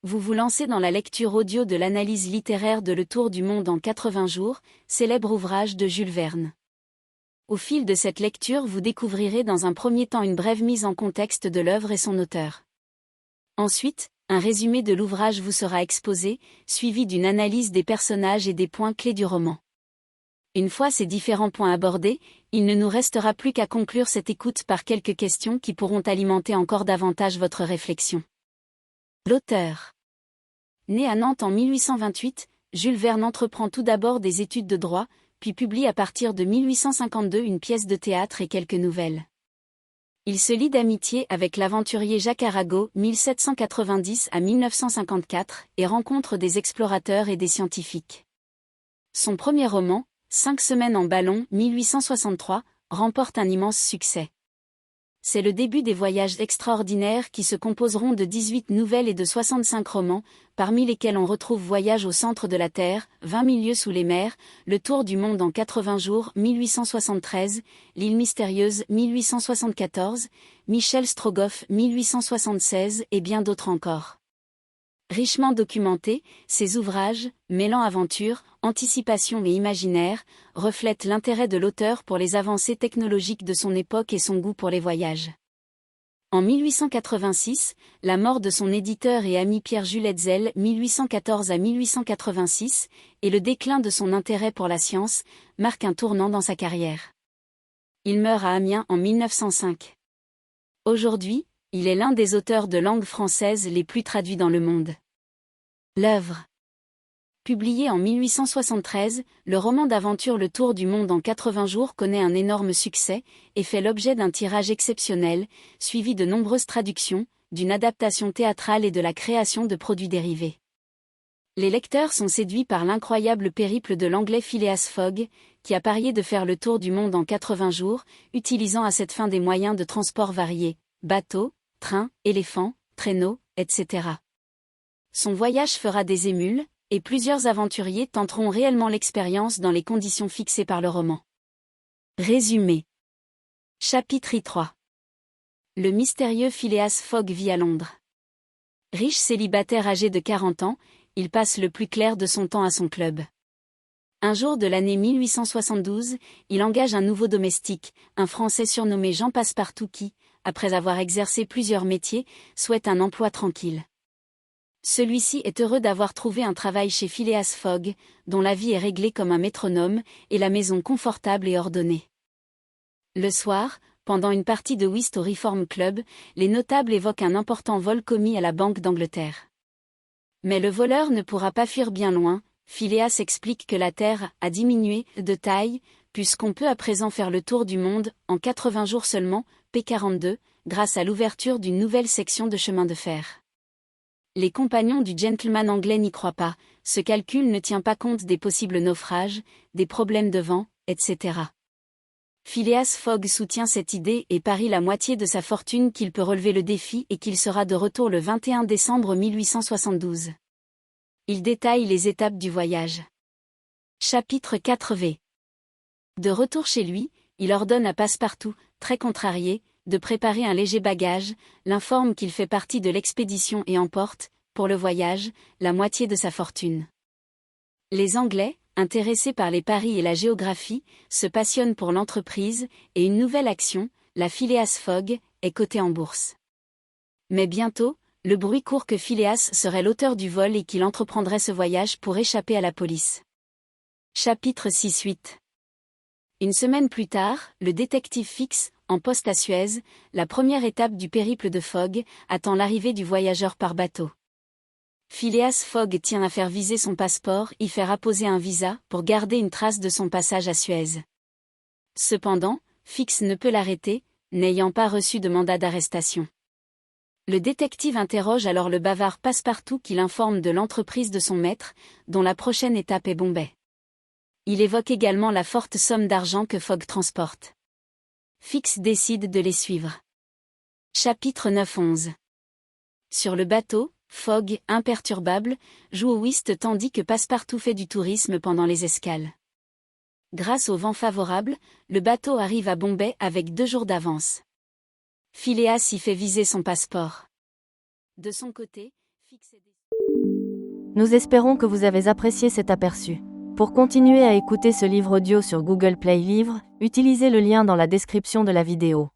Vous vous lancez dans la lecture audio de l'analyse littéraire de Le Tour du monde en 80 jours, célèbre ouvrage de Jules Verne. Au fil de cette lecture, vous découvrirez dans un premier temps une brève mise en contexte de l'œuvre et son auteur. Ensuite, un résumé de l'ouvrage vous sera exposé, suivi d'une analyse des personnages et des points clés du roman. Une fois ces différents points abordés, il ne nous restera plus qu'à conclure cette écoute par quelques questions qui pourront alimenter encore davantage votre réflexion. L'auteur. Né à Nantes en 1828, Jules Verne entreprend tout d'abord des études de droit, puis publie à partir de 1852 une pièce de théâtre et quelques nouvelles. Il se lie d'amitié avec l'aventurier Jacques Arago, 1790 à 1954, et rencontre des explorateurs et des scientifiques. Son premier roman, 5 semaines en ballon, 1863, remporte un immense succès. C'est le début des voyages extraordinaires qui se composeront de 18 nouvelles et de 65 romans, parmi lesquels on retrouve Voyage au centre de la Terre, 20 000 lieues sous les mers, Le Tour du monde en 80 jours, 1873, L'île mystérieuse, 1874, Michel Strogoff, 1876 et bien d'autres encore. Richement documentés, ces ouvrages, mêlant aventure, anticipation et imaginaire, reflètent l'intérêt de l'auteur pour les avancées technologiques de son époque et son goût pour les voyages. En 1886, la mort de son éditeur et ami Pierre-Jules Hetzel, 1814 à 1886, et le déclin de son intérêt pour la science, marquent un tournant dans sa carrière. Il meurt à Amiens en 1905. Aujourd'hui, il est l'un des auteurs de langue française les plus traduits dans le monde. L'œuvre. Publié en 1873, le roman d'aventure Le Tour du monde en 80 jours connaît un énorme succès et fait l'objet d'un tirage exceptionnel, suivi de nombreuses traductions, d'une adaptation théâtrale et de la création de produits dérivés. Les lecteurs sont séduits par l'incroyable périple de l'anglais Phileas Fogg, qui a parié de faire le tour du monde en 80 jours, utilisant à cette fin des moyens de transport variés, bateaux, trains, éléphants, traîneaux, etc. Son voyage fera des émules, et plusieurs aventuriers tenteront réellement l'expérience dans les conditions fixées par le roman. Résumé. Chapitre 3. Le mystérieux Phileas Fogg vit à Londres. Riche célibataire âgé de 40 ans, il passe le plus clair de son temps à son club. Un jour de l'année 1872, il engage un nouveau domestique, un Français surnommé Jean Passepartout qui, après avoir exercé plusieurs métiers, souhaite un emploi tranquille. Celui-ci est heureux d'avoir trouvé un travail chez Phileas Fogg, dont la vie est réglée comme un métronome, et la maison confortable et ordonnée. Le soir, pendant une partie de whist au Reform Club, les notables évoquent un important vol commis à la Banque d'Angleterre. Mais le voleur ne pourra pas fuir bien loin, Phileas explique que la Terre a diminué de taille, puisqu'on peut à présent faire le tour du monde, en 80 jours seulement, P42, grâce à l'ouverture d'une nouvelle section de chemin de fer. Les compagnons du gentleman anglais n'y croient pas, ce calcul ne tient pas compte des possibles naufrages, des problèmes de vent, etc. Phileas Fogg soutient cette idée et parie la moitié de sa fortune qu'il peut relever le défi et qu'il sera de retour le 21 décembre 1872. Il détaille les étapes du voyage. Chapitre 4v. De retour chez lui, il ordonne à Passepartout, très contrarié, de préparer un léger bagage, l'informe qu'il fait partie de l'expédition et emporte, pour le voyage, la moitié de sa fortune. Les Anglais, intéressés par les paris et la géographie, se passionnent pour l'entreprise, et une nouvelle action, la Phileas Fogg, est cotée en bourse. Mais bientôt, le bruit court que Phileas serait l'auteur du vol et qu'il entreprendrait ce voyage pour échapper à la police. Chapitre 6-8. Une semaine plus tard, le détective Fix, en poste à Suez, la première étape du périple de Fogg, attend l'arrivée du voyageur par bateau. Phileas Fogg tient à faire viser son passeport, y faire apposer un visa, pour garder une trace de son passage à Suez. Cependant, Fix ne peut l'arrêter, n'ayant pas reçu de mandat d'arrestation. Le détective interroge alors le bavard Passepartout qui l'informe de l'entreprise de son maître, dont la prochaine étape est Bombay. Il évoque également la forte somme d'argent que Fogg transporte. Fix décide de les suivre. Chapitre 9-11. Sur le bateau, Fogg, imperturbable, joue au whist tandis que Passepartout fait du tourisme pendant les escales. Grâce au vent favorable, le bateau arrive à Bombay avec 2 jours d'avance. Phileas y fait viser son passeport. De son côté, Fix est... Nous espérons que vous avez apprécié cet aperçu. Pour continuer à écouter ce livre audio sur Google Play Livres, utilisez le lien dans la description de la vidéo.